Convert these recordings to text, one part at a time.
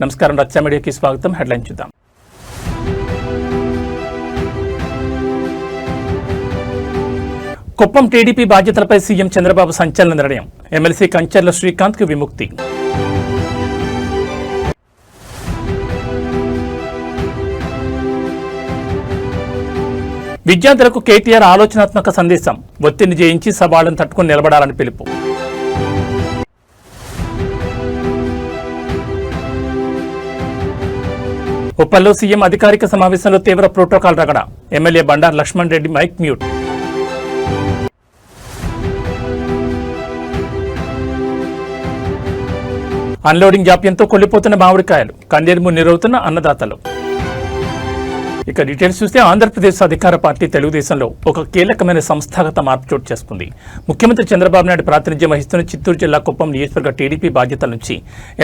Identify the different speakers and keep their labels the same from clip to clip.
Speaker 1: నమస్కారం, రచ్చ మీడియాకి స్వాగతం. హెడ్లైన్ చూద్దాం. కుప్పం టీడీపీ బాధ్యతలపై సీఎం చంద్రబాబు సంచలన నిర్ణయం. ఎమ్మెల్సీ కంచర్ల శ్రీకాంత్కు విముక్తి. విద్యార్థులకు కేటీఆర్ ఆలోచనాత్మక సందేశం. ఒత్తిడిని జయించి సవాళ్లను తట్టుకుని నిలబడాలని పిలుపు. ఉప్పల్లో సీఎం అధికారిక సమావేశంలో తీవ్ర ప్రోటోకాల్ రగడ. MLA Bandaru Lakshman Reddy mike mute. Unloading జాప్యంతో కొల్లిపోతున్న మామిడికాయలు. కన్నీరు నీరవుతున్న అన్నదాతలు. ఇక డీటెయిల్స్ చూస్తే ఆంధ్రప్రదేశ్ అధికార పార్టీ తెలుగుదేశంలో ఒక కీలకమైన సంస్థాగత మార్పు చోటు చేసుకుంది. ముఖ్యమంత్రి చంద్రబాబు నాయుడు ప్రాతినిధ్యం వహిస్తున్న చిత్తూరు జిల్లా కుప్పం నియోజకవర్గ టీడీపీ బాధ్యతల నుంచి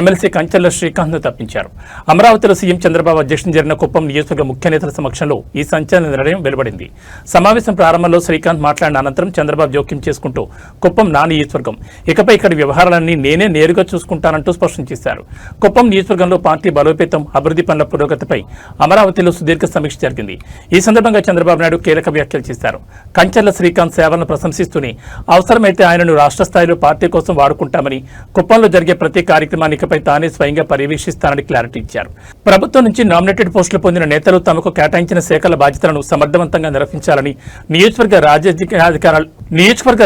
Speaker 1: ఎమ్మెల్సీ కంచర్ల శ్రీకాంత్ను తప్పించారు. అమరావతిలో సీఎం చంద్రబాబు అధ్యక్షతన జరిగిన కుప్పం నియోజకవర్గ ముఖ్య నేతల సమక్షంలో ఈ సంచలన నిర్ణయం వెలువడింది. సమావేశం ప్రారంభంలో శ్రీకాంత్ మాట్లాడిన అనంతరం చంద్రబాబు జోక్యం చేసుకుంటూ కుప్పం నా నియోజకవర్గం, ఇకపై ఇక్కడి వ్యవహారాలన్నీ నేనే నేరుగా చూసుకుంటానంటూ స్పష్టం చేశారు. కుప్పం నియోజకవర్గంలో పార్టీ బలోపేతం, అభివృద్ధి పనుల పురోగతిపై అమరావతిలో సుదీర్ఘ సమీక్ష జరిగింది. ఈ సందర్భంగా చంద్రబాబు నాయుడు కీలక వ్యాఖ్యలు చేశారు. కంచర్ల శ్రీకాంత్ సేవలను ప్రశంసిస్తూనే అవసరమైతే ఆయనను రాష్ట్ర స్థాయిలో పార్టీ కోసం వాడుకుంటామని, కుప్పంలో జరిగే ప్రతి కార్యక్రమాన్ని ఇకపై తానే స్వయంగా పర్యవేక్షిస్తానని క్లారిటీ ఇచ్చారు. ప్రభుత్వం నుంచి నామినేటెడ్ పోస్టులు పొందిన నేతలు తమకు కేటాయించిన శాఖల బాధ్యతలను సమర్థవంతంగా నిర్వహించాలని, నియోజకవర్గ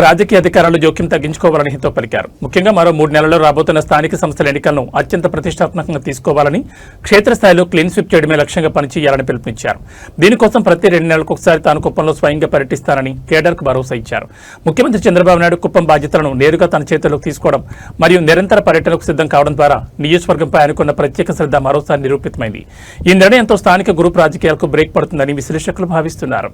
Speaker 1: రాజకీయ అధికారాలు జోక్యం తగ్గించుకోవాలని హితో పలికారు. ముఖ్యంగా మరో 3 నెలల్లో రాబోతున్న స్థానిక సంస్థల ఎన్నికలను అత్యంత ప్రతిష్టాత్మకంగా తీసుకోవాలని, క్షేత్రస్థాయిలో క్లీన్ స్వీప్ చేయడమే లక్ష్యంగా పనిచేయాలని పిలుపునిచ్చారు. దీనికోసం ప్రతి 2 నెలలకు ఒకసారి తాను కుప్పంలో స్వయంగా పర్యటిస్తానని కేడర్కు భరోసా ఇచ్చారు. ముఖ్యమంత్రి చంద్రబాబు నాయుడు కుప్పం బాధ్యతలను నేరుగా తన చేతుల్లోకి తీసుకోవడం మరియు నిరంతర పర్యటనకు సిద్ధం కావడం ద్వారా నియోజకవర్గంపై అనుకున్న ప్రత్యేక శ్రద్ధ మరోసారి నిరూపితమైంది. ఈ నిర్ణయంతో స్థానిక గ్రూప్ రాజకీయాలకు బ్రేక్ పడుతుందని విశ్లేషకులు భావిస్తున్నారు.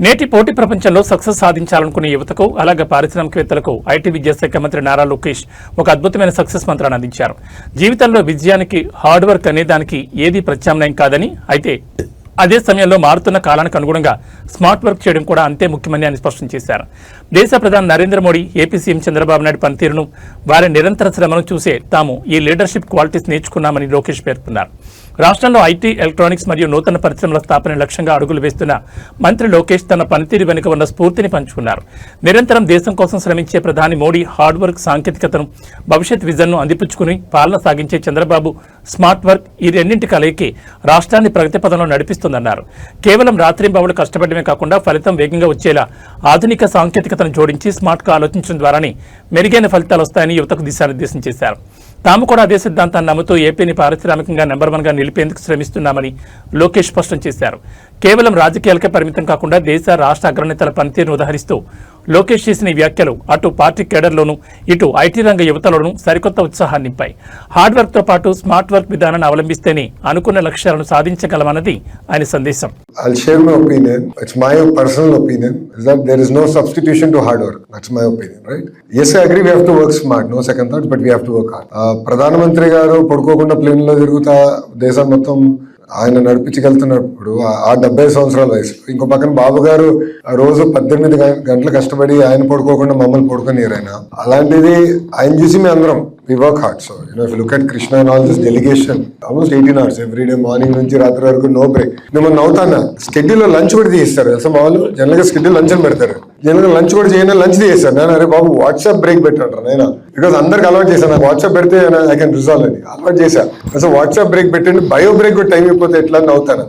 Speaker 1: నేటి పోటీ ప్రపంచంలో సక్సెస్ సాధించాలనుకునే యువతకు, అలాగే పారిశ్రామికవేత్తలకు ఐటీ విద్యాశాఖ మంత్రి నారా లోకేష్ ఒక అద్భుతమైన సక్సెస్ మంత్రాన్ని అందించారు. జీవితంలో విజయానికి హార్డ్ వర్క్ అనే దానికి ఏది ప్రత్యామ్నాయం కాదని, అయితే అదే సమయంలో మారుతున్న కాలానికి అనుగుణంగా స్మార్ట్ వర్క్ చేయడం కూడా అంతే ముఖ్యమని ఆయన స్పష్టం చేశారు. దేశ ప్రధాని నరేంద్ర మోడీ, ఏపీ సీఎం చంద్రబాబు నాయుడు పనితీరును, వారి నిరంతర శ్రమను చూసే తాము ఈ లీడర్షిప్ క్వాలిటీస్ నేర్చుకున్నామని లోకేష్ పేర్కొన్నారు. రాష్ట్రంలో ఐటీ, ఎలక్ట్రానిక్స్ మరియు నూతన పరిశ్రమల స్థాపన లక్ష్యంగా అడుగులు వేస్తున్న మంత్రి లోకేష్ తన పనితీరు వెనుక ఉన్న స్ఫూర్తిని పంచుకున్నారు. నిరంతరం దేశం కోసం శ్రమించే ప్రధాని మోడీ హార్డ్ వర్క్, సాంకేతికతను, భవిష్యత్ విజన్ను అందిపుచ్చుకుని పాలన సాగించే చంద్రబాబు స్మార్ట్ వర్క్, ఈ రెండింటి కలయికి రాష్ట్రాన్ని ప్రగతి పథంలో నడిపిస్తుందన్నారు. కేవలం రాత్రింబవళ్లు కష్టపడమే కాకుండా ఫలితం వేగంగా వచ్చేలా ఆధునిక సాంకేతికతను జోడించి స్మార్ట్గా ఆలోచించడం ద్వారానే మెరుగైన ఫలితాలు వస్తాయని యువతకు దిశానిర్దేశం చేశారు. తాము కూడా అదే సిద్ధాంతాన్ని నమ్ముతూ ఏపీని పారిశ్రామికంగా నెంబర్ 1గా నిలిపేందుకు శ్రమిస్తున్నామని లోకేష్ స్పష్టం చేశారు. కేవలం రాజకీయాలకే పరిమితం కాకుండా దేశ, రాష్ట్ర అగ్రనేతల పనితీరును ఉదహరిస్తూ లోకేష్ చేసిన ఈ వ్యాఖ్యలు అటు పార్టీ కేడర్లోనూ, ఇటు ఐటీ రంగ యువతలోనూ సరికొత్త ఉత్సాహాన్ని నింపాయి. హార్డ్ వర్క్తో పాటు స్మార్ట్ వర్క్ విధానాన్ని అవలంబిస్తేనే అనుకున్న లక్ష్యాలను సాధించగలమన్నది ఆయన సందేశం.
Speaker 2: I'll share my opinion. It's my personal opinion is that there is no substitution to hard work. That's my opinion, right? Yes, I agree we have to work smart. No second thoughts, but we have to work hard. ప్రధానమంత్రి గారు పడుకోకుండా plane లో తిరుగుతా దేశం మొత్తం ఆయన నడిపించగలుగుతున్నప్పుడు ఆ 70 సంవత్సరాల వయసు, ఇంకో పక్కన బాబు గారు రోజు 18 గంటలు కష్టపడి ఆయన పడుకోకుండా మమ్మల్ని పడుకోనియరు ఆయన. అలాంటిది ఆయన చూసి మేము అందరం we work hard. So, if you look at Krishna and all this delegation, almost 18 hours every day, morning నుంచి రాత్రి వరకు నో బ్రేక్. నేను నవ్వుతానా, స్కెడ్యూల్ లో లంచ్ కూడా తీస్తారు తెలుసా మా వాళ్ళు. జనరల్ గా స్కెడ్యూల్ లంచ్ అని పెడతారు, జనరల్ గా లంచ్ కూడా చేయను, లంచ్ తీసేస్తారు. నేను అరే బాబు వాట్సాప్ బ్రేక్ పెట్టంటారు నేను, బికాస్ అందరికి అలవాటు చేశాను. నాకు వాట్సాప్ పెడితే ఐ కెన్ రిజాల్వ్ అని అలవాటు చేశాను. అసలు వాట్సాప్ బ్రేక్ పెట్టండి, బయో బ్రేక్ కూడా టైం అయిపోతే ఎట్లా నవ్వుతాను.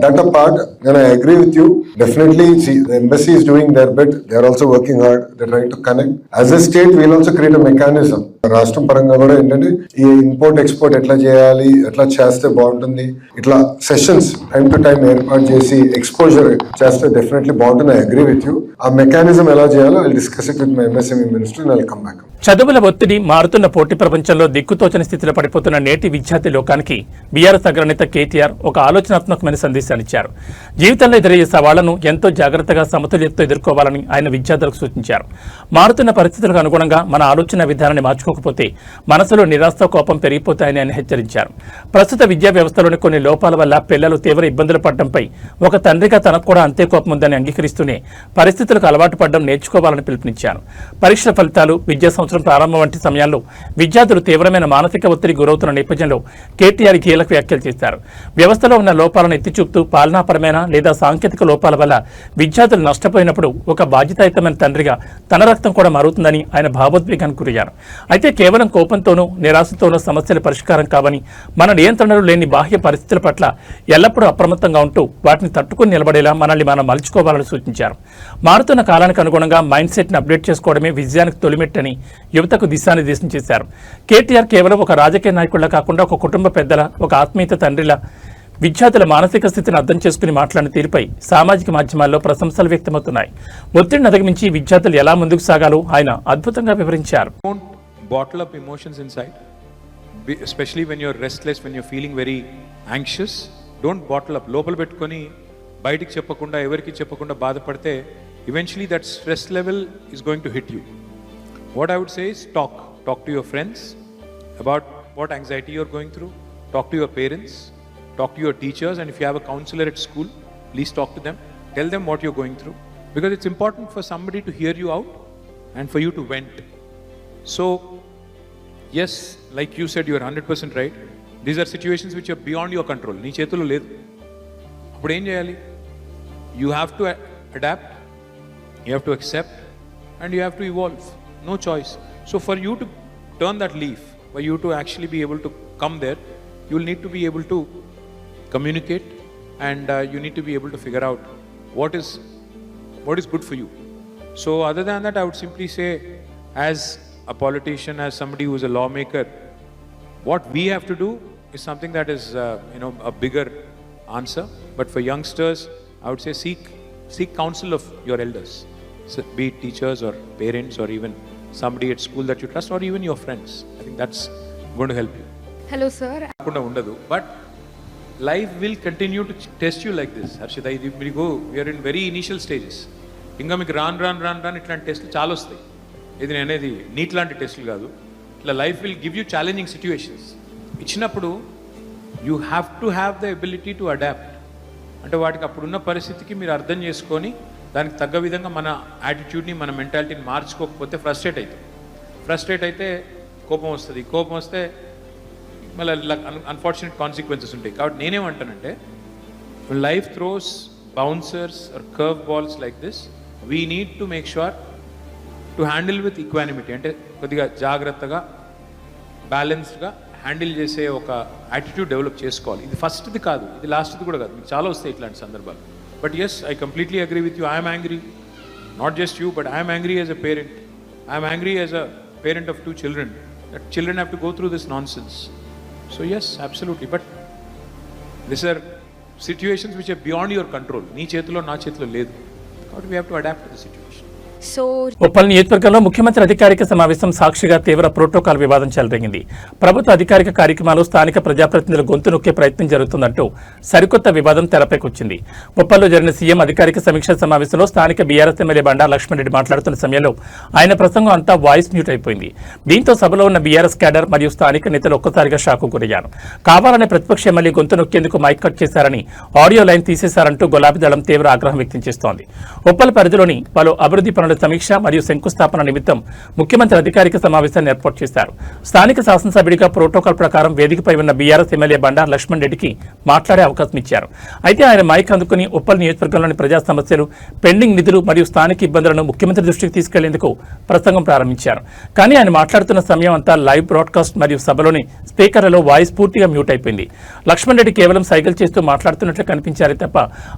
Speaker 2: దట్ అ పార్ట్ నేను I agree with you. Definitely the embassy is doing their bit. They are also working hard. They are trying to connect. As a state, we will also create a mechanism. రాష్ట్రం పరంగా కూడా ఏంటంటే ఈ import export ఎట్లా చేయాలి, ఎట్లా చేస్తే బాగుంటుంది, ఇట్లా సెషన్స్ టైం టు టైం ఏర్పాటు చేసి ఎక్స్పోజర్ చేస్తే డెఫినెట్లీ బాగుంటుంది. I agree with you. ఆ మెకానిజం ఎలా చేయాలో I discuss it with my MSME minister and I will come back.
Speaker 1: చదువుల ఒత్తిడి, మారుతున్న పోటీ ప్రపంచంలో దిక్కుతోచని స్థితిలో పడిపోతున్న నేటి విద్యార్థి లోకానికి బీఆర్ఎస్ అగ్రనేత కేటీఆర్ ఒక ఆలోచనాత్మకమైన సందేశాన్నిచ్చారు. జీవితంలో ఎదురయ్యే సవాళ్లను ఎంతో జాగ్రత్తగా సమతుల్యతతో ఎదుర్కోవాలని ఆయన విద్యార్థులకు సూచించారు. మారుతున్న పరిస్థితులకు అనుగుణంగా మన ఆలోచన విధానాన్ని మార్చుకోకపోతే మనసులో నిరాశ, కోపం పెరిగిపోతాయని ఆయన హెచ్చరించారు. ప్రస్తుత విద్యా వ్యవస్థలోని కొన్ని లోపాల వల్ల పిల్లలు తీవ్ర ఇబ్బందులు పడడంపై ఒక తండ్రిగా తనకు కూడా అంతే కోపం ఉందని అంగీకరిస్తూనే పరిస్థితులకు అలవాటు పడడం నేర్చుకోవాలని పిలుపునిచ్చారు. పరీక్షల ఫలితాలు, విద్యా సంవత్సరం ప్రారంభం వంటి సమయాల్లో విద్యార్థులు తీవ్రమైన మానసిక ఒత్తిడి గురవుతున్న నేపథ్యంలో కేటీఆర్ కీలక వ్యాఖ్యలు చేశారు. వ్యవస్థలో ఉన్న లోపాలను ఎత్తిచూపుతూ పాలనాపరమైన లేదా సాంకేతిక లోపాల వల్ల విద్యార్థులు నష్టపోయినప్పుడు ఒక బాధ్యతాయుతమైన తండ్రిగా తన రక్తం కూడా మారుతుందని ఆయన భావోద్వేగానికి గురయ్యారు. అయితే కేవలం కోపంతోనూ నిరాశతోనూ సమస్యల పరిష్కారం కావని, మన నియంత్రణలు లేని బాహ్య పరిస్థితుల పట్ల ఎల్లప్పుడూ అప్రమత్తంగా ఉంటూ వాటిని తట్టుకుని నిలబడేలా మనల్ని మనం మలుచుకోవాలని సూచించారు. మారుతున్న కాలానికి అనుగుణంగా మైండ్ సెట్ని అప్డేట్ చేసుకోవడమే విజయానికి తొలిమెట్టని యువతకు దిశానిర్దేశం చేశారు. కేటీఆర్ కేవలం ఒక రాజకీయ నాయకుడిలా కాకుండా ఒక కుటుంబ పెద్దల, ఒక ఆత్మీయత తండ్రిలా విద్యార్థుల మానసిక స్థితిని అర్థం చేసుకుని మాట్లాడిన తీరుపై సామాజిక మాధ్యమాల్లో ప్రశంసలు వ్యక్తమవుతున్నాయి. ఒత్తిడిని అధిగమించి విద్యార్థులు ఎలా ముందుకు సాగాలో ఆయన అద్భుతంగా వివరించారు.
Speaker 3: Bottle up emotions inside, especially when you're restless, when you're feeling very anxious. Don't bottle up. లోపల పెట్టుకొని బయటికి చెప్పకుండా, ఎవరికి చెప్పకుండా బాధపడితే eventually that stress level is going to hit you. What I would say is talk to your friends about what anxiety you're going through. Talk to your parents, talk to your teachers, and if you have a counselor at school, please talk to them. Tell them what you're going through, because it's important for somebody to hear you out and for you to vent. So yes, like you said, you're 100% right. These are situations which are beyond your control. నీ చేతుల్లో లేదు. అప్పుడు ఏం చేయాలి? You have to adapt, you have to accept, and you have to evolve. No choice. So for you to turn that leaf, for you to actually be able to come there, you will need to be able to communicate, and you need to be able to figure out what is good for you. So other than that, I would simply say, as a politician, as somebody who is a lawmaker, what we have to do is something that is a bigger answer. But for youngsters, I would say seek counsel of your elders, so be it teachers or parents or even somebody at school that you trust, or even your friends. I think that's going to help you.
Speaker 4: Hello sir.
Speaker 3: But life will continue to test you like this. Harshita, we are in very initial stages. ఇంకా మీకు రాన్ ఇట్లాంటి టెస్ట్లు చాలా వస్తాయి. ఇది నేను అనేది neat లాంటి టెస్టులు కాదు. ఇట్లా life will give you challenging situations. ఇచ్చినప్పుడు you have to have the ability to adapt. అంటే వాటికి అప్పుడున్న పరిస్థితికి మీరు అర్థం చేసుకొని దానికి తగ్గ విధంగా మన యాటిట్యూడ్ని, మన మెంటాలిటీని మార్చుకోకపోతే ఫ్రస్ట్రేట్ అయితే కోపం వస్తుంది. కోపం వస్తే మళ్ళీ అన్ఫార్చునేట్ కాన్సిక్వెన్సెస్ ఉంటాయి. కాబట్టి నేనేమంటానంటే, life throws bouncers or curve balls like this, we need to make sure to handle with equanimity. అంటే కొద్దిగా జాగ్రత్తగా, బ్యాలెన్స్డ్గా హ్యాండిల్ చేసే ఒక యాటిట్యూడ్ డెవలప్ చేసుకోవాలి. ఇది ఫస్ట్ది కాదు, ఇది లాస్ట్ది కూడా కాదు, మీకు చాలా వస్తాయి ఇట్లాంటి సందర్భాలు. But yes, I completely agree with you. I am angry. Not just you, but I am angry as a parent. I am angry as a parent of 2 children. That children have to go through this nonsense. So yes, absolutely. But these are situations which are beyond your control. Nee chetulo na chetulo ledu. But we have to adapt to the situation.
Speaker 4: So
Speaker 1: Uppal నియోజకవర్గంలో ముఖ్యమంత్రి అధికారిక సమావేశం సాక్షిగా తీవ్ర protocol వివాదం చెలరేగింది. ప్రభుత్వ అధికారిక కార్యక్రమాలు స్థానిక ప్రజాప్రతినిధుల గొంతు నొక్కే ప్రయత్నం జరుగుతుందంటూ సరికొత్త వివాదం తెరపైకొచ్చింది. ఉప్పల్లో జరిగిన సీఎం అధికారిక సమీక్షా సమావేశంలో స్థానిక బీఆర్ఎస్ ఎమ్మెల్యే బండా లక్ష్మణరెడ్డి మాట్లాడుతున్న సమయంలో ఆయన ప్రసంగం అంతా వాయిస్ మ్యూట్ అయిపోయింది. దీంతో సభలో ఉన్న బీఆర్ఎస్ క్యాడర్ మరియు స్థానిక నేతలు ఒక్కసారిగా షాకు గురయ్యారు. కావాలనే ప్రతిపక్ష ఎమ్మెల్యే గొంతు నొక్కేందుకు మైక్ కట్ చేశారని, ఆడియో లైన్ తీసేశారంటూ గులాబీ దళం తీవ్ర ఆగ్రహం వ్యక్తం చేస్తోంది. ఉప్పల్ పరిధిలోని పలు అభివృద్ధి పనుల సమీక్ష మరియు శంకుస్థాపన నిమిత్తం ముఖ్యమంత్రి అధికారిక సమావేశాన్ని ఏర్పాటు చేశారు. స్థానిక శాసనసభ్యుడిగా ప్రోటోకాల్ ప్రకారం వేదికపై ఉన్న బీఆర్ఎస్ ఎమ్మెల్యే బండా లక్ష్మణరెడ్డికి మాట్లాడే అవకాశం ఇచ్చారు. అయితే ఆయన మైక్ అందుకుని ఉప్పల్ నియోజకవర్గంలోని ప్రజా సమస్యలు, పెండింగ్ నిధులు మరియు స్థానిక ఇబ్బందులను ముఖ్యమంత్రి దృష్టికి తీసుకెళ్లేందుకు ప్రసంగం ప్రారంభించారు. కానీ ఆయన మాట్లాడుతున్న సమయం అంతా లైవ్ బ్రాడ్కాస్ట్ మరియు సభలోని స్పీకర్లలో వాయిస్ పూర్తిగా మ్యూట్ అయిపోయింది. లక్ష్మణరెడ్డి కేవలం సైకిల్ చేస్తూ మాట్లాడుతున్నట్లు కనిపించారే తప్ప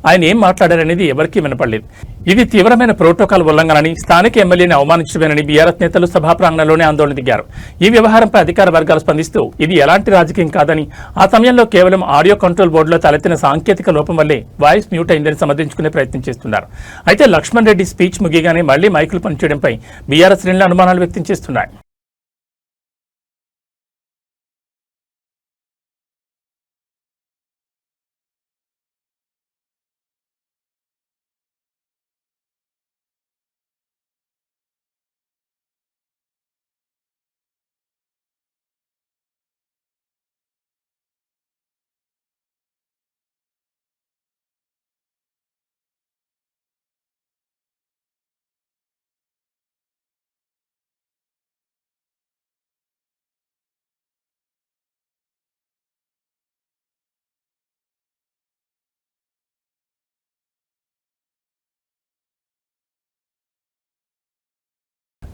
Speaker 1: ఆయన ఏం మాట్లాడారనేది ఎవరికీ వినపడలేదు. ఇది తీవ్రమైన ప్రోటోకాల్ ఉల్లంఘనని, స్థానిక ఎమ్మెల్యేని అవమానించడమేనని బీఆర్ఎస్ నేతలు సభా ప్రాంగణంలోనే ఆందోళన దిగారు. ఈ వ్యవహారంపై అధికార వర్గాలు స్పందిస్తూ ఇది ఎలాంటి రాజకీయం కాదని, ఆ సమయంలో కేవలం ఆడియో కంట్రోల్ బోర్డులో తలెత్తిన సాంకేతిక లోపం వల్లే వాయిస్ మ్యూట్ అయిందని సమర్థించుకునే ప్రయత్నం చేస్తున్నారు. అయితే లక్ష్మణరెడ్డి స్పీచ్ ముగియగానే మళ్లీ మైకులు పనిచేయడంపై బీఆర్ఎస్ శ్రేణులు అనుమానాలు వ్యక్తం చేస్తున్నాయి.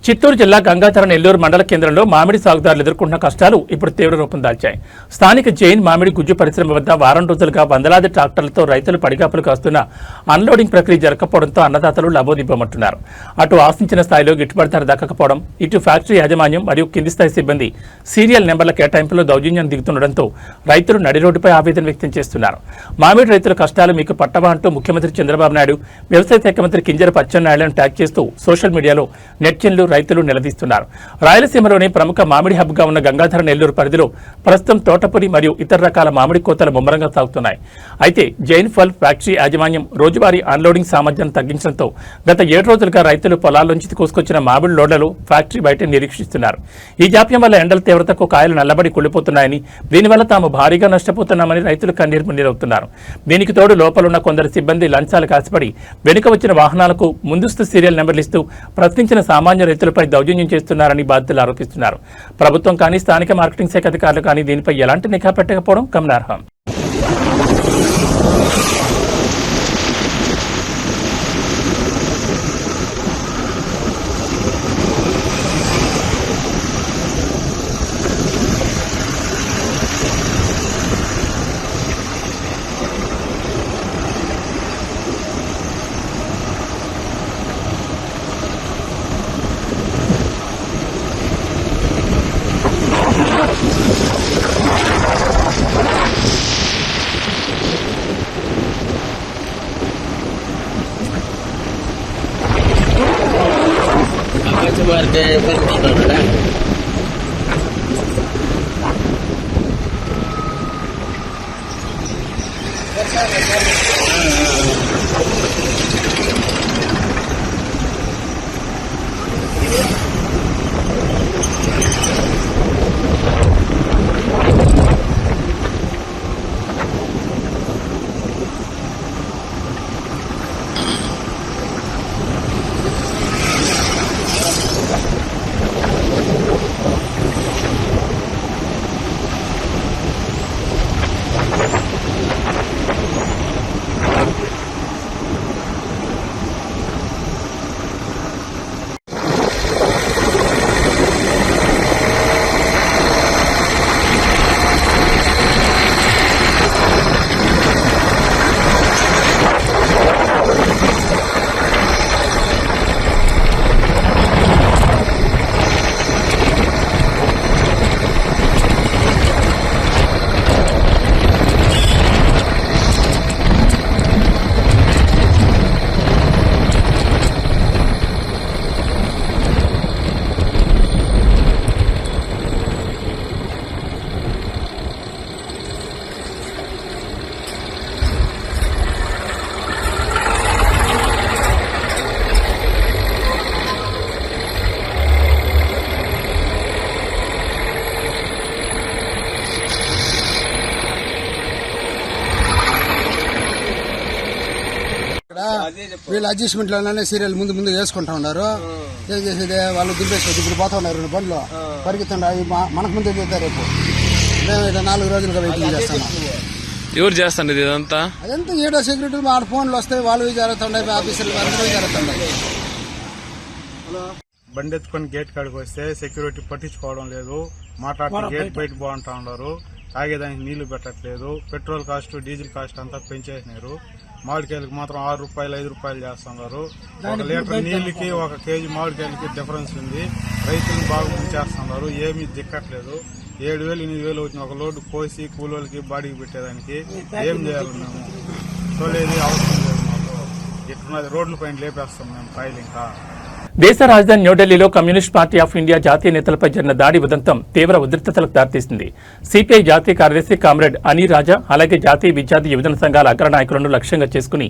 Speaker 1: చిత్తూరు జిల్లా గంగాధర నెల్లూరు మండల కేంద్రంలో మామిడి సాగుదారులు ఎదుర్కొంటున్న కష్టాలు ఇప్పుడు తీవ్ర రూపం దాల్చాయి. స్థానిక జైన్ మామిడి గుజ్జు పరిశ్రమ వద్ద వారం రోజులుగా వందలాది ట్రాక్టర్లతో రైతులు పడిగాపులు కాస్తున్న అన్లోడింగ్ ప్రక్రియ జరగకపోవడంతో అన్నదాతలు లబోదిబ్బమంటున్నారు. అటు ఆశించిన స్థాయిలో గిట్టుబాటు ధర దక్కకపోవడం, ఇటు ఫ్యాక్టరీ యాజమాన్యం మరియు కింది స్థాయి సిబ్బంది సీరియల్ నెంబర్ల కేటాయింపులో దౌర్జన్యం దిగుతుండటంతో రైతులు నడి రోడ్డుపై ఆవేదన వ్యక్తం చేస్తున్నారు. మామిడి రైతుల కష్టాలు మీకు పట్టవా అంటూ ముఖ్యమంత్రి చంద్రబాబు నాయుడు, వ్యవసాయ శాఖ మంత్రి కింజరాపు అచ్చెన్నాయుడులను ట్యాగ్ చేస్తూ సోషల్ మీడియాలో నెటిజన్లు రైతులు నిలదీస్తున్నారు. రాయలసీమలోని ప్రముఖ మామిడి హబ్గా ఉన్న గంగాధర నెల్లూరు పరిధిలో ప్రస్తుతం తోటపూరి మరియు ఇతర రకాల మామిడి కోతలు ముమ్మరంగా సాగుతున్నాయి. అయితే జైన్ ఫల్ ఫ్యాక్టరీ యాజమాన్యం రోజువారీ అన్లోడింగ్ సామర్థ్యాన్ని తగ్గించడంతో గత 7 రోజులుగా రైతులు పొలాల్లోంచి కోసుకొచ్చిన మామిడి లోడ్లలో ఫ్యాక్టరీ బయట నిరీక్షిస్తున్నారు. ఈ జాప్యం వల్ల ఎండల తీవ్రతకు కాయలు నల్లబడి కుళ్ళిపోతున్నాయని, దీనివల్ల తాము భారీగా నష్టపోతున్నామని రైతులు కన్నీరు మున్నీరవుతున్నారు. దీనికి తోడు లోపలున్న కొందరు సిబ్బంది లంచాలకు ఆశపడి వెనుక వచ్చిన వాహనాలకు ముందస్తు సీరియల్ నెంబర్లు ఇస్తూ ప్రశ్నించిన సామాన్య రైతులపై దౌర్జన్యం చేస్తున్నారని బాధితులు ఆరోపిస్తున్నారు. ప్రభుత్వం కానీ స్థానిక మార్కెటింగ్ శాఖ అధికారులు కానీ దీనిపై ఎలాంటి నిఘా పెట్టకపోవడం గమనార్హం.
Speaker 4: వీళ్ళు అడ్జస్ట్మెంట్లోనే సీరియల్ ముందు వేసుకుంటా ఉన్నారు. ఏం చేసేది వాళ్ళు దింపేసుకోవచ్చు. ఇప్పుడు పోతా ఉన్నారు 2 బండ్లు పరిగెత్తండి, మనకు ముందు దిగుతారు. రేపు మేము ఇక్కడ 4 రోజులుగా వెయిటింగ్ చేస్తాం.
Speaker 5: ఎవరు చేస్తాండి ఇదంతా?
Speaker 4: అదంతా ఏడో సెక్యూరిటీ మా ఫోన్లు వస్తాయి, వాళ్ళు జరుగుతుండే ఆఫీసర్లు అందరూ జరుగుతుండే.
Speaker 6: బండి ఎత్తుకొని గేట్ కాడికి వస్తే సెక్యూరిటీ పట్టించుకోవడం లేదు, మాట్లాడుతూ గేట్ బయట బాగుంటా ఉన్నారు. తాగేదానికి నీళ్లు పెట్టట్లేదు. పెట్రోల్ కాస్ట్ డీజిల్ కాస్ట్ అంతా పెంచేసినారు. మామిడికాయలకు మాత్రం 6 రూపాయలు 5 రూపాయలు చేస్తున్నారు. 1 లీటర్ నీళ్ళకి 1 కేజీ మామిడికాయలకి డిఫరెన్స్ ఉంది. రైతులను బాగా ముంచేస్తున్నారు. ఏమీ దిక్కట్లేదు. 7,000 8,000 వచ్చిన ఒక లోడ్ కోసి కూలోళ్ళకి బాడీకి పెట్టేదానికి ఏం చేయాలి? మేము చూడలేదు, అవసరం లేదు. మాకు ఇట్లున్నది, రోడ్ల పైన లేపేస్తాం మేము కాయలు. ఇంకా
Speaker 1: దేశ రాజధాని న్యూఢిల్లీలో కమ్యూనిస్ట్ పార్టీ ఆఫ్ ఇండియా జాతీయ నేతలపై జరిగిన దాడి ఉదంతం తీవ్ర ఉద్రిక్తతలకు దారితీసింది. సిపిఐ జాతీయ కార్యదర్శి కామ్రేడ్ అనీ రాజా, అలాగే జాతీయ విద్యార్థి యువజన సంఘాల అగ్రనాయకులను లక్ష్యంగా చేసుకుని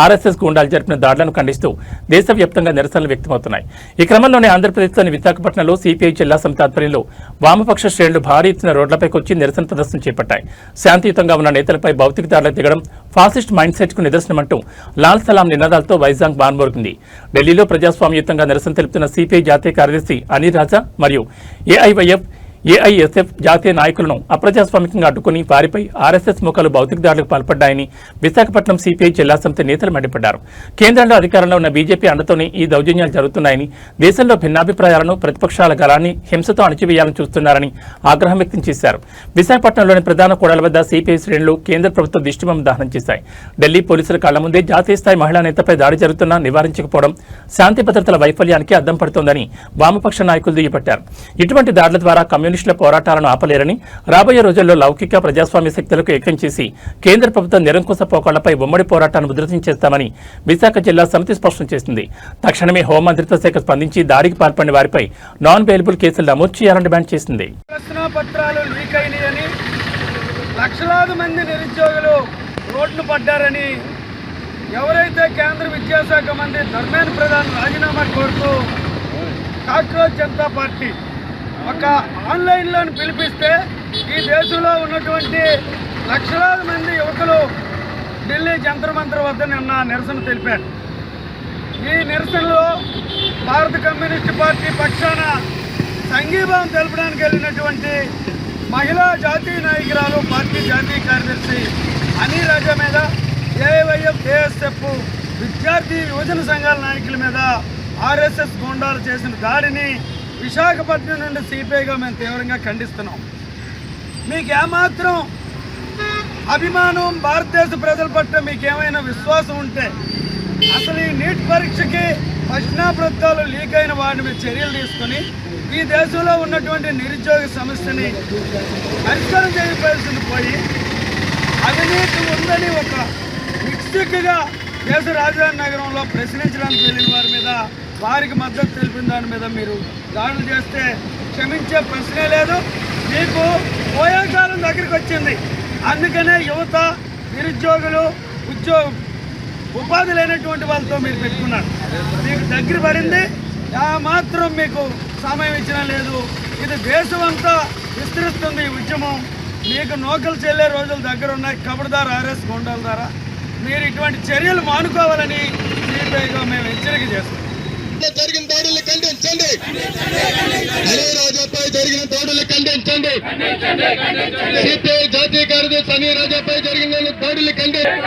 Speaker 1: ఆర్ఎస్ఎస్ గూండాలు జరిపిన దాడులను ఖండిస్తూ దేశవ్యాప్తంగా నిరసనలు వ్యక్తమవుతున్నాయి. ఈ క్రమంలోనే ఆంధ్రప్రదేశ్లోని విశాఖపట్నంలో సిపిఐ జిల్లా సమితి ఆధ్వర్యంలో వామపక్ష శ్రేణులు భారీ ఎత్తున రోడ్లపైకి వచ్చి నిరసన ప్రదర్శన చేపట్టాయి. శాంతియుతంగా ఉన్న నేతలపై భౌతిక దాడులకు దిగడం ఫాసిస్ట్ మైండ్ సెట్ కు నిదర్శనమంటూ లాల్ సలాం నినాదాలతో వైజాగ్ బాన్మోగింది. ఢిల్లీలో ప్రజాస్వామ్యయుతంగా నిరసన తెలుపుతున్న సిపిఐ జాతీయ కార్యదర్శి అనీ రాజా మరియు ఏఐవైఎఫ్ ఏఐఎస్ఎఫ్ జాతీయ నాయకులను అప్రజాస్వామికంగా అడ్డుకుని వారిపై ఆర్ఎస్ఎస్ ముఖాలు భౌతిక దాడులకు పాల్పడ్డాయని విశాఖపట్నం సిపిఐ జిల్లా సమితి నేతలు మండిపడ్డారు. కేంద్రంలో అధికారంలో ఉన్న బీజేపీ అండతోనే ఈ దౌర్జన్యాలు జరుగుతున్నాయని, దేశంలో భిన్నాభిప్రాయాలను ప్రతిపక్షాల గలాన్ని హింసతో అణచివేయాలని చూస్తున్నారని ఆగ్రహం వ్యక్తం చేశారు. విశాఖపట్నంలోని ప్రధాన కూడల వద్ద సిపిఐ శ్రేణులు కేంద్ర ప్రభుత్వ దిష్టిబొమ్మ దహనం చేశాయి. ఢిల్లీ పోలీసుల కళ్ల ముందే జాతీయ స్థాయి మహిళా నేతపై దాడి జరుగుతున్నా నివారించకపోవడం శాంతి భద్రతల వైఫల్యానికి అద్దం పడుతోందని వామపక్ష నాయకులు దుయ్యబట్టారు. ఇటువంటి దాడుల ద్వారా కమ్యూనిస్టుల పోరాటాలను ఆపలేరని, రాబోయే రోజుల్లో లౌకిక ప్రజాస్వామ్య శక్తులకు ఏకం చేసి కేంద్ర ప్రభుత్వ నిరంకుశ పోకళ్లపై ఉమ్మడి పోరాటాన్ని ఉధృతం చేస్తామని విశాఖ జిల్లా సమితి స్పష్టం చేసింది. తక్షణమే హోంమంత్రిత్వ శాఖ స్పందించి దాడికి పాల్పడిన వారిపై నాన్ బెయిలబుల్ కేసులు నమోదు చేయాలని డిమాండ్ చేసింది.
Speaker 7: పత్రాలు లీక్ అయినాయని, లక్షలాది మంది నిరుద్యోగులు రోడ్లు పడ్డారని, ఎవరైతే కేంద్ర విద్యాశాఖ మంత్రి ధర్మేంద్ర ప్రధాన్ రాజీనామా కోరుతూ కాక్రోచ్ జనతా పార్టీ ఒక ఆన్లైన్లోని పిలిపిస్తే ఈ దేశంలో ఉన్నటువంటి లక్షలాది మంది యువకులు ఢిల్లీ జంతర్ మంతర్ వద్ద నిన్న నిరసన తెలిపారు. ఈ నిరసనలో భారత కమ్యూనిస్టు పార్టీ పక్షాన సంఘీభావం తెలపడానికి వెళ్ళినటువంటి మహిళా జాతీయ నాయకురాలు, పార్టీ జాతీయ కార్యదర్శి అనిల్ రాజా మీద, ఏఐవైఎఫ్, ఏఎస్ఎఫ్, విద్యార్థి యువజన సంఘాల నాయకుల మీద ఆర్ఎస్ఎస్ గూండాలు చేసిన దాడిని విశాఖపట్నం నుండి సిపిఐగా మేము తీవ్రంగా ఖండిస్తున్నాం. మీకు ఏమాత్రం అభిమానం, భారతదేశ ప్రజల పట్ల మీకేమైనా విశ్వాసం ఉంటే అసలు ఈ నీట్ పరీక్షకి ప్రశ్నాపత్రాలు లీక్ అయిన వాటి మీద చర్యలు తీసుకుని ఈ దేశంలో ఉన్నటువంటి నిరుద్యోగ సమస్యని పరిష్కారం చేయవలసింది పోయి అవినీతి ఉందని ఒక మిక్స్డ్గా దేశ రాజధాని నగరంలో ప్రశ్నించడానికి వెళ్ళిన వారి మీద, వారికి మద్దతు తెలిపిన దాని మీద మీరు దాడులు చేస్తే క్షమించే ప్రశ్నే లేదు. మీకు పోయేకాలం దగ్గరికి వచ్చింది. అందుకనే యువత, నిరుద్యోగులు, ఉపాధి లేనటువంటి వాళ్ళతో మీరు పెట్టుకున్నారు. మీకు దగ్గర పడింది, మాత్రం మీకు సమయం ఇచ్చినా లేదు. ఇది దేశం అంతా విస్తరిస్తుంది ఈ ఉద్యమం. మీకు నోకలు చెల్లే రోజులు దగ్గర ఉన్నాయి. కబడ్దార్ ఆర్ఎస్ గొండాల ద్వారా మీరు ఇటువంటి చర్యలు మానుకోవాలని సిపిఐగా మేము హెచ్చరిక చేస్తాం.
Speaker 8: జరిగిన దాడుల్ని ఖండించండి. అనిల్ రాజాపై జరిగిన దాడుల్ని ఖండించండి. సిపిఐ జాతీయ కార్యదర్శి అనిల్ రాజాపై జరిగిన దాడుల్ని ఖండించండి.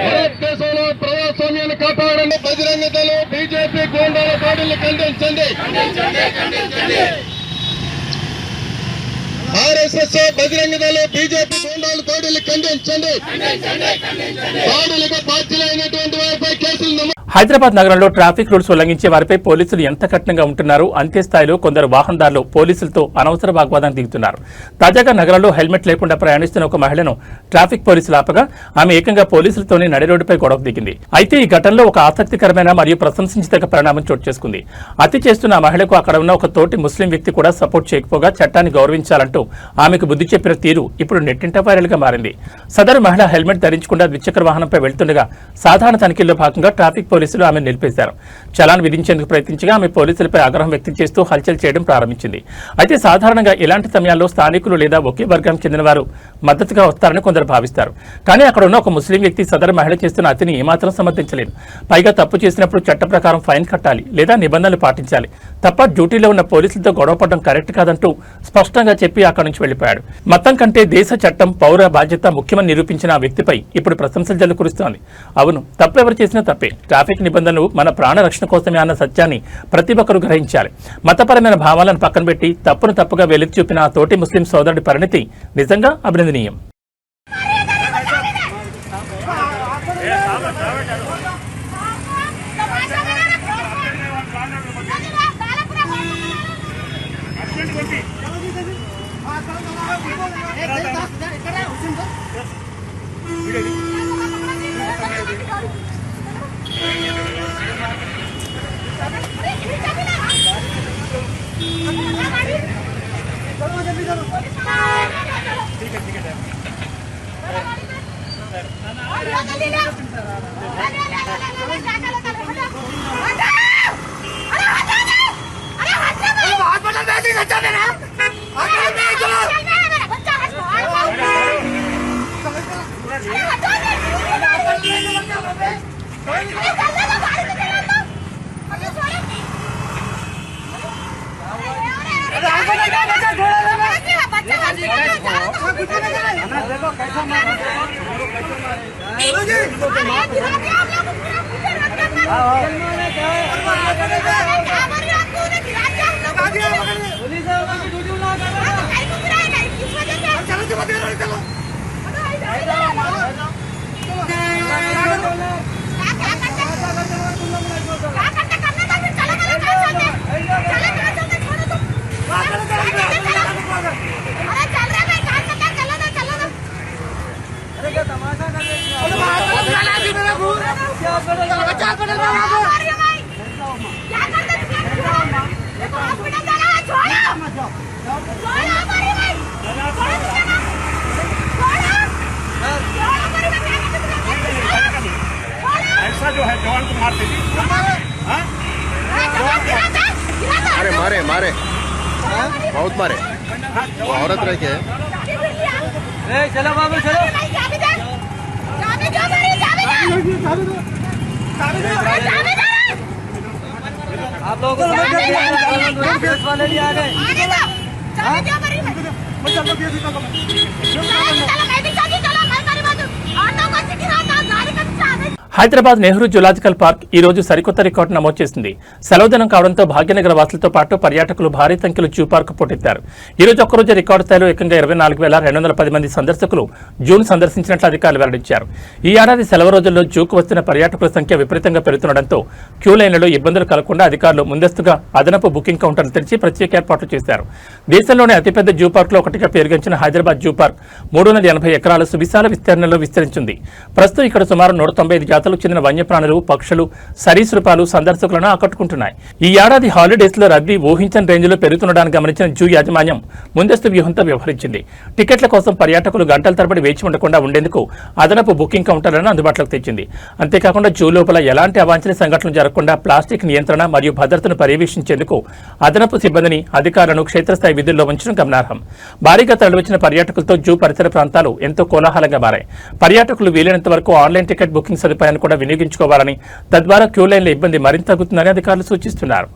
Speaker 8: భారతదేశంలో ప్రజాస్వామ్యాన్ని కాపాడండి. బజరంగ దళం, బీజేపీ గూండాల దాడుల్ని ఖండించండి. ఆర్ఎస్ఎస్, బజరంగ దళం, బీజేపీ గూండాల దాడుల్ని ఖండించండి. దాడులకు బాధ్యులైనటువంటి వారిపై కేసులు నమోదు.
Speaker 1: హైదరాబాద్ నగరంలో ట్రాఫిక్ రూల్స్ ఉల్లంఘించే వారిపై పోలీసులు ఎంత కఠినంగా ఉంటున్నారు, అంతే స్థాయిలో కొందరు వాహనదారులు పోలీసులతో అనవసర వాగ్వాదానికి దిగుతున్నారు. తాజాగా నగరంలో హెల్మెట్ లేకుండా ప్రయాణిస్తున్న ఒక మహిళను ట్రాఫిక్ పోలీసులు ఆపగా ఆమె ఏకంగా పోలీసులతోనే నడి రోడ్డుపై గొడవ దిగింది. అయితే ఈ ఘటనలో ఒక ఆసక్తికరమైన మరియు ప్రశంసించదగ్గ పరిణామం చోటు చేసుకుంది. అతి చేస్తున్న ఆ మహిళకు అక్కడ ఉన్న ఒక తోటి ముస్లిం వ్యక్తి కూడా సపోర్ట్ చేయకపోగా చట్టాన్ని గౌరవించాలంటూ ఆమెకు బుద్ధి చెప్పిన తీరు ఇప్పుడు నెట్టింట వైరల్ గా మారింది. సదరు మహిళ హెల్మెట్ ధరించకుండా ద్విచక్ర వాహనంపై వెళ్తుండగా సాధారణ తనిఖీల్లో భాగంగా ట్రాఫిక్ పోలీసులు ఆమె నిలిపేశారు. చలాన్ విధించేందుకు ప్రయత్నించగా ఆమె పోలీసులపై ఆగ్రహం వ్యక్తం చేస్తూ హల్చల్ చేయడం ప్రారంభించింది. అయితే సాధారణంగా ఇలాంటి సమయాల్లో స్థానికులు లేదా ఒకే వర్గానికి చెందిన వారు మద్దతుగా వస్తారని కొందరు భావిస్తారు. కానీ అక్కడ ఉన్న ఒక ముస్లిం వ్యక్తి సదరు మహిళ చేస్తున్న అతిని ఏమాత్రం సమర్థించలేదు. పైగా తప్పు చేసినప్పుడు చట్ట ప్రకారం ఫైన్ కట్టాలి లేదా నిబంధనలు పాటించాలి తప్ప డ్యూటీలో ఉన్న పోలీసులతో గొడవపడడం కరెక్ట్ కాదంటూ స్పష్టంగా చెప్పి అక్కడి నుంచి వెళ్లిపోయాడు. మతం కంటే దేశ చట్టం, పౌర బాధ్యత ముఖ్యమని నిరూపించిన ఆ వ్యక్తిపై ఇప్పుడు ప్రశంసలు జల్లు కురుస్తోంది. అవును, తప్పు ఎవరు చేసినా తప్పే. ట్రాఫిక్ నిబంధనలు మన ప్రాణ రక్షణ కోసమే అన్న సత్యాన్ని ప్రతి ఒక్కరూ గ్రహించాలి. మతపరమైన భావాలను పక్కన పెట్టి తప్పును తప్పుగా వెలికి చూపిన ఆ తోటి ముస్లిం సోదరుడి పరిణితి నిజంగా అభినందనీయం.
Speaker 9: Ada
Speaker 7: ऐसा जो है जवान को मारते थे।
Speaker 8: अरे मारे मारे बहुत मारे वो औरत रह के
Speaker 7: चलो बाबू चलो। आप लोगों को वाले लिए आ गए।
Speaker 1: హైదరాబాద్ నెహ్రూ జూలాజికల్ పార్క్ ఈ రోజు సరికొత్త రికార్డు నమోదు చేసింది. సెలవుదినం కావడంతో భాగ్యనగర వాసులతో పాటు పర్యాటకులు భారీ సంఖ్యలో జూ పార్క్ పోటెత్తారు. ఈ రోజు ఒక్కరోజు రికార్డు స్థాయిలో ఏకంగా 24,210 మంది సందర్శకులు జూను సందర్శించినట్లు అధికారులు వెల్లడించారు. ఈ ఏడాది సెలవు రోజుల్లో జూకు వస్తున్న పర్యాటకుల సంఖ్య విపరీతంగా పెరుగుతుండటంతో క్యూ లైన్లలో ఇబ్బందులు కలగకుండా అధికారులు ముందస్తుగా అదనపు బుకింగ్ కౌంటర్లు తెరిచి ప్రత్యేక ఏర్పాట్లు చేశారు. దేశంలోనే అతిపెద్ద జూ పార్కులో ఒకటిగా పేరుగాంచిన హైదరాబాద్ జూ పార్క్ 380 ఎకరాల సువిశాల విస్తీర్ణంలో విస్తరించింది. ప్రస్తుతం ఇక్కడ సుమారు 195 జాతులకు చెందిన వన్యప్రాణులు, పక్షులు, సరీసృపాలు సందర్శకులను ఆకట్టుకుంటున్నాయి. ఈ ఏడాది హాలిడేస్ లో రద్దీ ఊహించని రేంజ్ లో పెరుగుతుండడానికి గమనించిన జూ యాజమాన్యం ముందస్తు వ్యూహంతో వ్యవహరించింది. టికెట్ల కోసం పర్యాటకులు గంటల తరబడి వేచి ఉండకుండా ఉండేందుకు అదనపు బుకింగ్ కౌంటర్లను అందుబాటులోకి తెచ్చింది. అంతేకాకుండా జూ లోపల ఎలాంటి అవాంఛనీయ సంఘటనలు జరగకుండా ప్లాస్టిక్ నియంత్రణ మరియు భద్రతను పర్యవేక్షించేందుకు అదనపు సిబ్బందిని, అధికారులను క్షేత్రస్థాయి విధుల్లో ఉంచడం గమనార్హం. భారీగా తరలివచ్చిన పర్యాటకులతో జూ పరిసర ప్రాంతాలు ఎంతో కోలాహలంగా మారాయి. పర్యాటకులు వీలైనంత వరకు ఆన్లైన్ టికెట్ బుకింగ్ సదుపాయాన్ని కూడా వినియోగించుకోవాలని, తద్వారా క్యూ లైన్ల ఇబ్బంది మరింత తగ్గుతుందని అధికారులు సూచిస్తున్నారు.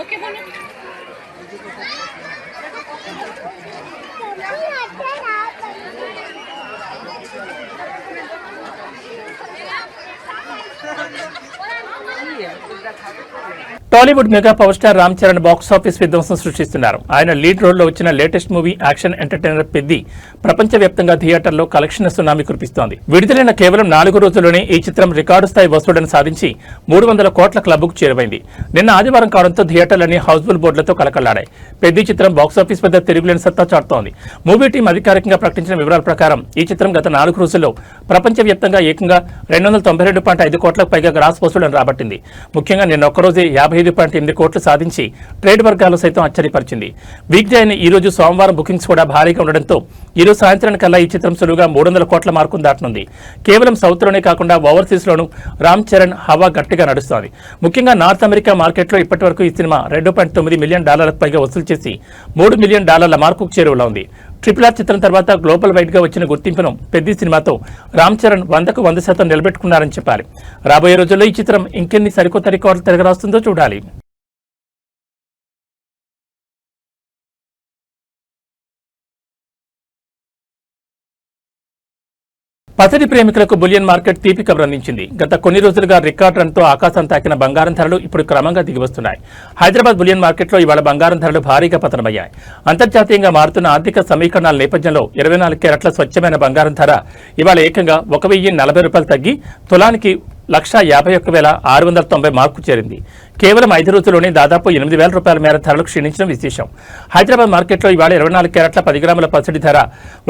Speaker 9: ओके बोलो
Speaker 1: Tollywood mega power star Ram Charan box office విధ్వంసం సృష్టిస్తున్నారు. ఆయన లీడ్ రోల్లో వచ్చిన latest movie action entertainer Peddi ప్రపంచవ్యాప్తంగా థియేటర్లో కలెక్షన్ సునామీ కురిపిస్తోంది. విడుదలైన కేవలం 4 రోజుల్లోనే ఈ చిత్రం రికార్డు స్థాయి వసూళ్లను సాధించి 300 కోట్ల క్లబ్కు చేరువైంది. నిన్న ఆదివారం కావడంతో థియేటర్లన్నీ హౌస్ఫుల్ బోర్డులతో కలకల్లాడాయి. పెద్ది చిత్రం బాక్సాఫీస్ వద్ద తిరుగులేని సత్తా చాటుతోంది. మూవీ టీం అధికారికంగా ప్రకటించిన వివరాల ప్రకారం ఈ చిత్రం గత 4 రోజుల్లో ప్రపంచవ్యాప్తంగా ఏకంగా 292.5 కోట్లకు పైగా గ్రాస్ వసూళ్లను రాబట్టింది. ముఖ్యంగా నిన్న ఒక్కరోజే 55.8 కోట్లు సాధించి ట్రేడ్ వర్గాలు సైతం ఆశ్చర్యపరిచింది. వీక్ డే అయిన ఈ రోజు సోమవారం బుకింగ్స్ కూడా భారీగా ఉండడంతో ఈ రోజు సాయంత్రానికల్లా ఈ చిత్రం సులువుగా 300 కోట్ల మార్కును దాటనుంది. కేవలం సౌత్ లోనే కాకుండా ఓవర్సీస్ లోనూ రామ్ చరణ్ హవా గట్టిగా నడుస్తోంది. ముఖ్యంగా నార్త్ అమెరికా మార్కెట్లో ఇప్పటి వరకు ఈ సినిమా $2.9 మిలియన్ పైగా వసూలు చేసి $3 మిలియన్ మార్కుకు చేరువలో ఉంది. RRR చిత్రం తర్వాత గ్లోబల్ వైడ్ గా వచ్చిన గుర్తింపును పెద్ద సినిమాతో రామ్ చరణ్ 100కు 100% నిలబెట్టుకున్నారని చెప్పాలి. రాబోయే రోజుల్లో ఈ చిత్రం ఇంకెన్ని సరికొత్త రికార్డులు తిరగరాస్తుందో చూడాలి. పసిడి ప్రేమికులకు బులియన్ మార్కెట్ తీపి కబురు అందించింది. గత కొన్ని రోజులుగా రికార్డ్ రన్తో ఆకాశం తాకిన బంగారం ధరలు ఇప్పుడు క్రమంగా దిగివస్తున్నాయి. హైదరాబాద్ బులియన్ మార్కెట్లో ఇవాళ బంగారం ధరలు భారీగా పతనమయ్యాయి. అంతర్జాతీయంగా మారుతున్న ఆర్థిక సమీకరణాల నేపథ్యంలో 24 క్యారెట్ల స్వచ్ఛమైన బంగారం ధర ఇవాళ ఏకంగా ₹1,040 తగ్గి తులానికి ₹151,690 మార్కు చేరింది. కేవలం 5 రోజుల్లోనే దాదాపు ₹8,000 మేర ధరలు క్షీణించడం విశేషం. హైదరాబాద్ మార్కెట్లో ఇవాళ 24 క్యారెట్ల 10 గ్రాముల పసిడి ధర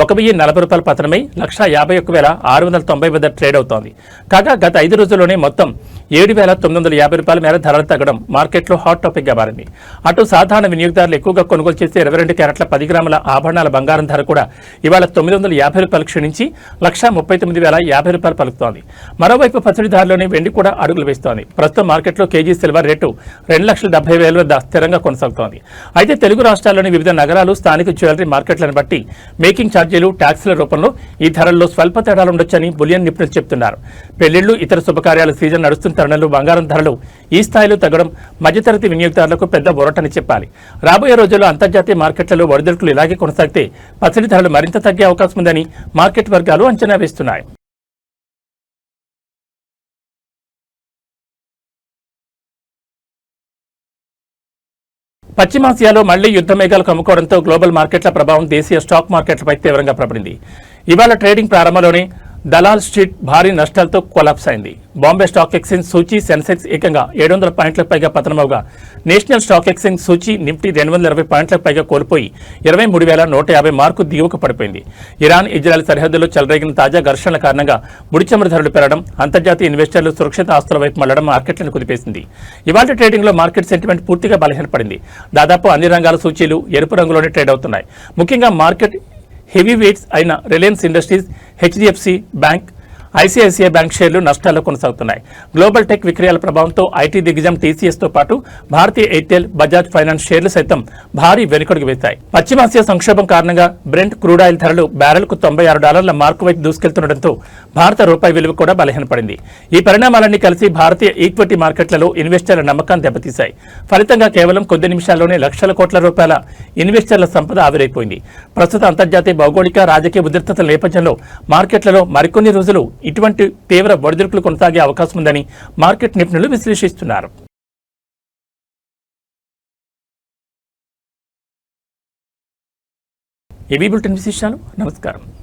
Speaker 1: ₹1,040 పతనమై ₹151,690 వద్ద ట్రేడ్ అవుతోంది. కాగా గత 5 రోజుల్లోనే మొత్తం ₹7,950 మేర ధరలు తగ్గడం మార్కెట్లో హాట్ టాపిక్ గా మారింది. అటు సాధారణ వినియోగదారులు ఎక్కువగా కొనుగోలు చేసే 22 క్యారెట్ల 10 గ్రాముల ఆభరణాల బంగారం ధర కూడా ఇవాళ ₹950 క్షీణించి ₹139,050 పలుకుతోంది. మరోవైపు పసిడి ధరలోనే వెండి కూడా అడుగులు వేస్తోంది. ప్రస్తుతం మార్కెట్లో కేజీ సిల్వర్ రేటు ₹2,70,000 వద్ద స్థిరంగా కొనసాగుతోంది. అయితే తెలుగు రాష్ట్రాల్లోని వివిధ నగరాలు స్థానిక జ్యువెలరీ మార్కెట్లను బట్టి మేకింగ్ ఛార్జీలు ట్యాక్సుల రూపంలో ఈ ధరల్లో స్వల్ప తేడాలు ఉండొచ్చని బులియన్ నిపుణులు చెబుతున్నారు. పెళ్లిళ్లు ఇతర శుభకార్యాల సీజన్ నడుస్తున్న తరుణంలో బంగారం ధరలు ఈ స్థాయిలో తగ్గడం మధ్యతరగతి వినియోగదారులకు పెద్ద బొరటని చెప్పాలి. రాబోయే రోజుల్లో అంతర్జాతీయ మార్కెట్లలో ఒడిదుడుకులు ఇలాగే కొనసాగితే పసిడి ధరలు మరింత తగ్గే అవకాశం ఉందని మార్కెట్ వర్గాలు అంచనా వేస్తున్నాయి. పశ్చిమాసియాలో మళ్లీ యుద్ధ మేఘాలు కమ్ముకోవడంతో గ్లోబల్ మార్కెట్ల ప్రభావం దేశీయ స్టాక్ మార్కెట్లపై తీవ్రంగా పడింది. ఇవాళ ట్రేడింగ్ ప్రారంభంలోనే దలాల్ స్ట్రీట్ భారీ నష్టాలతో కొలాప్స్ అయింది. బాంబే స్టాక్ ఎక్స్చేంజ్ సూచీ సెన్సెక్స్ ఏకంగా 700 పాయింట్లకు పైగా పతనమవగా నేషనల్ స్టాక్ ఎక్స్చేంజ్ సూచీ నిఫ్టీ 220 పాయింట్లకు పైగా కోల్పోయి 23,150 మార్కు దిగువకు పడిపోయింది. ఇరాన్ ఇజ్రాయెల్ సరిహద్దులో చెలరేగిన తాజా ఘర్షణల కారణంగా ముడి చమురు ధరలు పెరగడం, అంతర్జాతీయ ఇన్వెస్టర్లు సురక్షిత ఆస్తుల వైపు మళ్లడం మార్కెట్లను కుదిపేసింది. ఇవాళ ట్రేడింగ్లో మార్కెట్ సెంటిమెంట్ పూర్తిగా బలహీనపడింది. దాదాపు అన్ని రంగాల సూచీలు ఎరుపు రంగులోనే ట్రేడ్ అవుతున్నాయి. ముఖ్యంగా మార్కెట్ హెవీ వెయిట్స్ అయిన Reliance industries, HDFC bank, ICICI bank షేర్లు నష్టాల్లో కొనసాగుతున్నాయి. గ్లోబల్ టెక్ విక్రయాల ప్రభావంతో ఐటీ దిగ్గజం టీసీఎస్తో పాటు భారతీయ ఎయిర్టెల్, బజాజ్ ఫైనాన్స్ షేర్లు సైతం భారీ వెనుకడుగు వేశాయి. పశ్చిమాసియా సంక్షోభం కారణంగా బ్రెంట్ క్రూడ్ ఆయిల్ ధరలు బ్యారెల్కు $96 మార్కు వైపు దూసుకెళ్తుండటంతో భారత రూపాయి విలువ కూడా బలహీనపడింది. ఈ పరిణామాలన్నీ కలిసి భారతీయ ఈక్విటీ మార్కెట్లలో ఇన్వెస్టర్ల నమ్మకాన్ని దెబ్బతీశాయి. ఫలితంగా కేవలం కొద్ది నిమిషాల్లోనే లక్షల కోట్ల రూపాయల ఇన్వెస్టర్ల సంపద ఆవిరైపోయింది. ప్రస్తుత అంతర్జాతీయ భౌగోళిక రాజకీయ ఉద్రిక్తతల నేపథ్యంలో మార్కెట్లలో మరికొన్ని రోజులు ఇటువంటి తీవ్ర ఒడిదుడుకులు కొనసాగే అవకాశం ఉందని మార్కెట్ నిపుణులు విశ్లేషిస్తున్నారు. ఏబీ బులెటిన్ విశేషాలు. నమస్కారం.